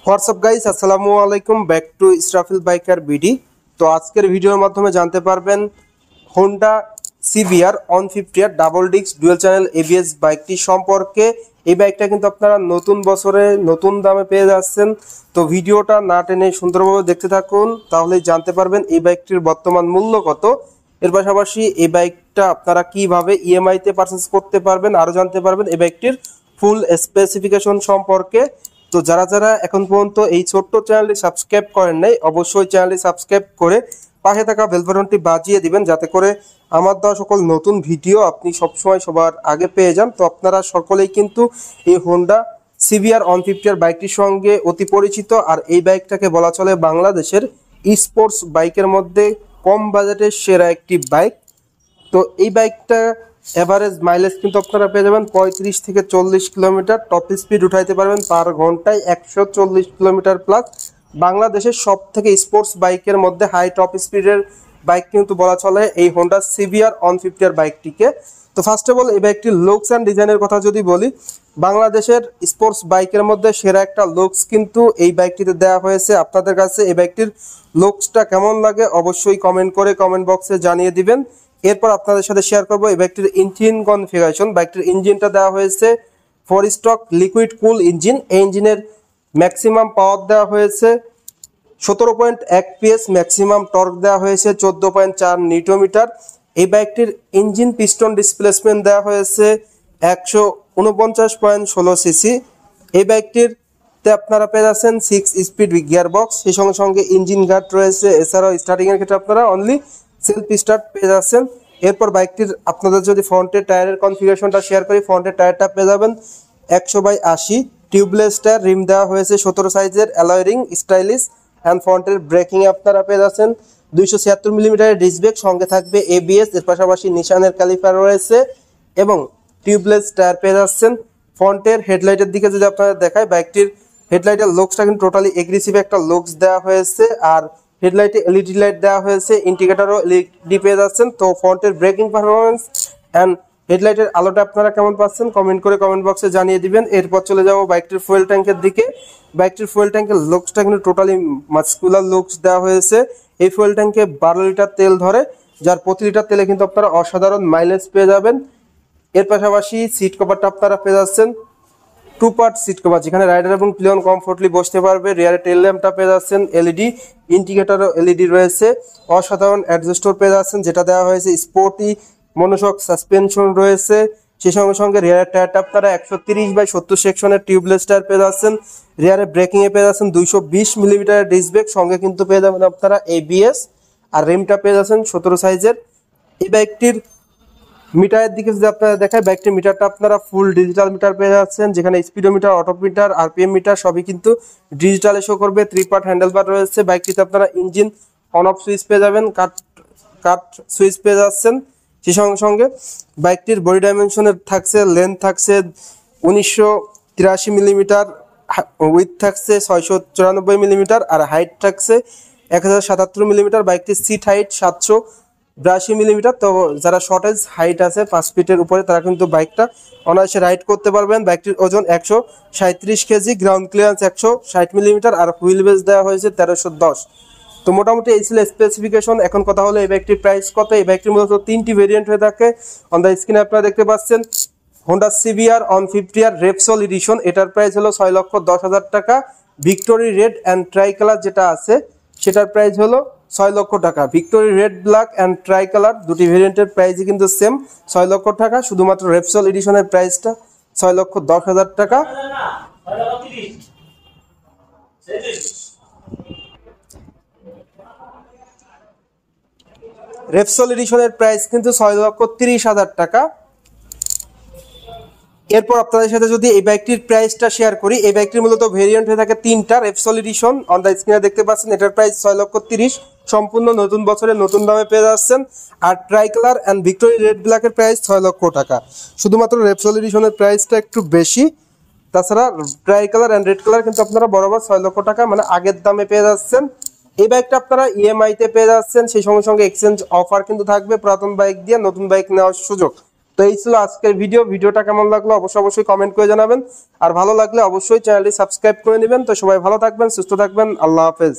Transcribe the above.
WhatsApp guys, আসসালামু আলাইকুম, back to Israfil biker BD. তো আজকের ভিডিওর মাধ্যমে জানতে পারবেন Honda CBR 150 R double disc dual channel ABS বাইকটি সম্পর্কে। এই বাইকটা কিন্তু আপনারা নতুন বছরে নতুন দামে পেয়ে যাচ্ছেন। তো ভিডিওটা না টেনে সুন্দরভাবে দেখতে থাকুন, তাহলেই জানতে পারবেন এই বাইকটির বর্তমান মূল্য কত। এর পাশাপাশি এই বাইকটা আপনারা কিভাবে ইএমআইতে পারচেজ করতে পারবেন, আরও জানতে পারবেন এই বাইকটির ফুল স্পেসিফিকেশন সম্পর্কে। তো যারা যারা এখন পর্যন্ত এই ছোট্ট চ্যানেলটি সাবস্ক্রাইব করেন নাই, অবশ্যই চ্যানেলটি সাবস্ক্রাইব করে পাশে থাকা বেল বাটনটি বাজিয়ে দিবেন, যাতে করে আমার দেওয়া সকল নতুন ভিডিও আপনি সবসময় সবার আগে পেয়ে যান। তো আপনারা সকলেই কিন্তু এই হোন্ডা সিবিআর 150 আর বাইকটির সঙ্গে অতি পরিচিত। আর এই বাইকটাকে বলা চলে বাংলাদেশের স্পোর্টস বাইকের মধ্যে কম বাজেটের সেরা একটি বাইক। তো এই বাইকটা এভারেজ মাইলেজ কিন্তু আপনারা পেয়ে যাবেন 35 থেকে 40 কিলোমিটার, টপ স্পিড উঠাইতে পারবেন পার ঘন্টায় 140 কিলোমিটার প্লাস। বাংলাদেশের সব থেকে স্পোর্টস বাইকের মধ্যে হাই টপ স্পিডের বাইক কিন্তু বলা চলে এই হোন্ডা সিবিআর 150 আর বাইকটিকে। তো ফার্স্ট অফ অল এই বাইকটির লুকস অ্যান্ড ডিজাইনের কথা যদি বলি, বাংলাদেশের স্পোর্টস বাইকের মধ্যে সেরা একটা লুকস কিন্তু এই বাইকটিতে দেওয়া হয়েছে। আপনাদের কাছে এই বাইকটির লুকসটা কেমন লাগে অবশ্যই কমেন্ট করে কমেন্ট বক্সে জানিয়ে দিবেন। এরপর আপনাদের সাথে শেয়ার করবো এই বাইকটির ইঞ্জিন কনফিগারেশন। বাইকটির ইঞ্জিনটা দেওয়া হয়েছে 4 স্ট্রোক লিকুইড কুল ইঞ্জিন। এই ইঞ্জিনের ম্যাক্সিমাম পাওয়ার দেওয়া হয়েছে 17.1 PS, ম্যাক্সিমাম টর্ক দেওয়া হয়েছে 14.4 নিউটন মিটার। এই বাইকটির ইঞ্জিন পিস্টন ডিসপ্লেসমেন্ট দেওয়া হয়েছে 149.16 সিসি। এই বাইকটির আপনারা পেয়ে যাচ্ছেন 6 স্পিড গিয়ার বক্স, সেই সঙ্গে সঙ্গে ইঞ্জিন গার্ড রয়েছে। এছাড়াও স্টার্টিং এর ক্ষেত্রে আপনারা অনলি সেলফ স্টার্ট পেয়ে যাচ্ছেন। এরপর বাইকটির আপনাদের যদি ফ্রন্টের টায়ারের কনফিগারেশনটা শেয়ার করি, ফ্রন্টের টায়ারটা পেয়ে যাবেন 100/80 টিউবলেস টায়ার, রিম দেওয়া হয়েছে 17 সাইজের অ্যালয় রিং স্টাইলিশ। অ্যান্ড ফ্রন্টের ব্রেকিং আপনারা পেয়ে যাচ্ছেন 276 মিলিমিটারের ডিস্ক ব্রেক, সঙ্গে থাকবে এবিএস। এর পাশাপাশি নিশানের ক্যালিপার রয়েছে এবং টিউবলেস টায়ার পেয়ে যাচ্ছেন। ফ্রন্টের হেডলাইটের দিকে যদি আপনারা দেখায়, বাইকটির হেডলাইটের লুকসটা কিন্তু টোটালি এগ্রেসিভ একটা লুকস দেওয়া হয়েছে। আর হেডলাইটে এলইডি লাইট দেওয়া হয়েছে, ইন্ডিকেটরও এলইডি পেয়ে যাচ্ছেন। তো ফ্রন্টের ব্রেকিং পারফরমেন্স অ্যান্ড হেডলাইটের আলোটা আপনারা কেমন পাচ্ছেন কমেন্ট করে কমেন্ট বক্সে জানিয়ে দিবেন। এরপর চলে যাবো বাইকটির ফুয়েল ট্যাঙ্কের দিকে। বাইকটির ফুয়েল ট্যাঙ্কের লুকসটা কিন্তু টোটালি মাস্কুলার লুকস দেওয়া হয়েছে। এই ফুয়েল ট্যাঙ্কে 12 লিটার তেল ধরে, যার প্রতি লিটার তেলে কিন্তু আপনারা অসাধারণ মাইলেজ পেয়ে যাবেন। এর পাশাপাশি সিট কভারটা আপনারা পেয়ে যাচ্ছেন 2 পার্ট সিট কভার, যেখানে রাইডার এবং প্লেয়ন কমফোর্টলি বসতে পারবে। রিয়ারে টেল ল্যাম্পটা পেয়ে যাচ্ছেন এলইডি, ইন্ডিকেটরও এলইডি রয়েছে। অসাধারণ অ্যাডজাস্টর পেয়ে যাচ্ছেন, যেটা দেওয়া হয়েছে স্পোর্টি মনোশক সাসপেনশন রয়েছে। সেই সঙ্গে সঙ্গে রিয়ারের টায়ারটা আপনারা 130/70 সেকশনের টিউবলেস টায়ার পেয়ে যাচ্ছেন। রিয়ারে ব্রেকিংয়ে পেয়ে যাচ্ছেন 220 মিলিমিটারের ডিস্ক ব্রেক, সঙ্গে কিন্তু পেয়ে যাবেন আপনারা এবিএস। আর রিমটা পেয়ে যাচ্ছেন 17 সাইজের। এই বাইকটির মিটারের দিকে যদি আপনারা দেখায়, বাইকটির মিটারটা আপনারা ফুল ডিজিটাল মিটার পেয়ে যাচ্ছেন, যেখানে স্পিডোমিটার, অটোমিটার, আরপিএম মিটার সবই কিন্তু ডিজিটালে শো করবে। 3 পার্ট হ্যান্ডেল বার রয়েছে। বাইকটিতে আপনারা ইঞ্জিন অন অফ সুইচ পেয়ে যাবেন, কাট সুইচ পেয়ে যাচ্ছেন। সেই সঙ্গে সঙ্গে বাইকটির বডি ডাইমেনশনের থাকছে, লেন্থ থাকছে 1983 মিলিমিটার, উইথ থাকছে 694 মিলিমিটার, আর হাইট থাকছে 1077 মিলিমিটার। বাইকটির সিট হাইট 782 মিলিমিটার। তো যারা শর্টেজ হাইট আছে 5 ফিটের উপরে, তারা কিন্তু বাইকটা অনায়াসে রাইড করতে পারবেন। বাইকটির ওজন 137 কেজি, গ্রাউন্ড ক্লিয়ারেন্স 160 মিলিমিটার, আর হুইল বেস দেওয়া হয়েছে 1310। তো মোটামুটি এই ছিল স্পেসিফিকেশন। এখন কথা হলো এই বাইকটির প্রাইস কত। এই বাইকটির মূলত 3টি ভেরিয়েন্ট হয়ে থাকে। অন দ্য স্ক্রিনে আপনারা দেখতে পাচ্ছেন হোন্ডা সিবিআর 150 আর রেপসল এডিশন, এটার প্রাইস হলো 6,10,000 টাকা। Victory red and try colour যেটা আছে, সেটার প্রাইস হলো 6 লক্ষ টাকা। Victory red, black and try colour দুটি ভেরিয়েন্টের প্রাইসই কিন্তু সেম 6 লক্ষ টাকা। শুধুমাত্র রেপসল এডিশনের প্রাইসটা 6,10,000 টাকা। রেপসল এডিশনের প্রাইস কিন্তু 6,30,000 টাকা। এরপর আপনাদের সাথে যদি এই বাইকটির প্রাইসটা শেয়ার করি, এই বাইকটির মূলত ভেরিয়েন্ট হয়ে থাকে 3টা। রেপসল এডিশন অন দ্য স্ক্রিনে দেখতে পাচ্ছেন, এটার প্রাইস 6,30,000, সম্পূর্ণ নতুন বছরে নতুন দামে পেয়ে যাচ্ছেন। আর tricolour and victory red ব্ল্যাকের প্রাইস 6 লক্ষ টাকা। শুধুমাত্র রেপসল এডিশনের প্রাইসটা একটু বেশি, তাছাড়া try colour and red colour কিন্তু আপনারা বরাবর 6 লক্ষ টাকা মানে আগের দামে পেয়ে যাচ্ছেন। এই বাইকটা আপনারা ইএমআইতে পেয়ে যাচ্ছেন। সেই সঙ্গে সঙ্গে এক্সচেঞ্জ অফার কিন্তু থাকবে, পুরাতন বাইক দিয়ে নতুন বাইক নেওয়ার সুযোগ। তো তো এই ছিল আজকের ভিডিওটা কেমন লাগলো অবশ্যই কমেন্ট করে জানাবেন, আর ভালো লাগলে অবশ্যই চ্যানেলটি সাবস্ক্রাইব করে নেবেন। তো সবাই ভালো থাকবেন, সুস্থ থাকবেন, আল্লাহ হাফেজ।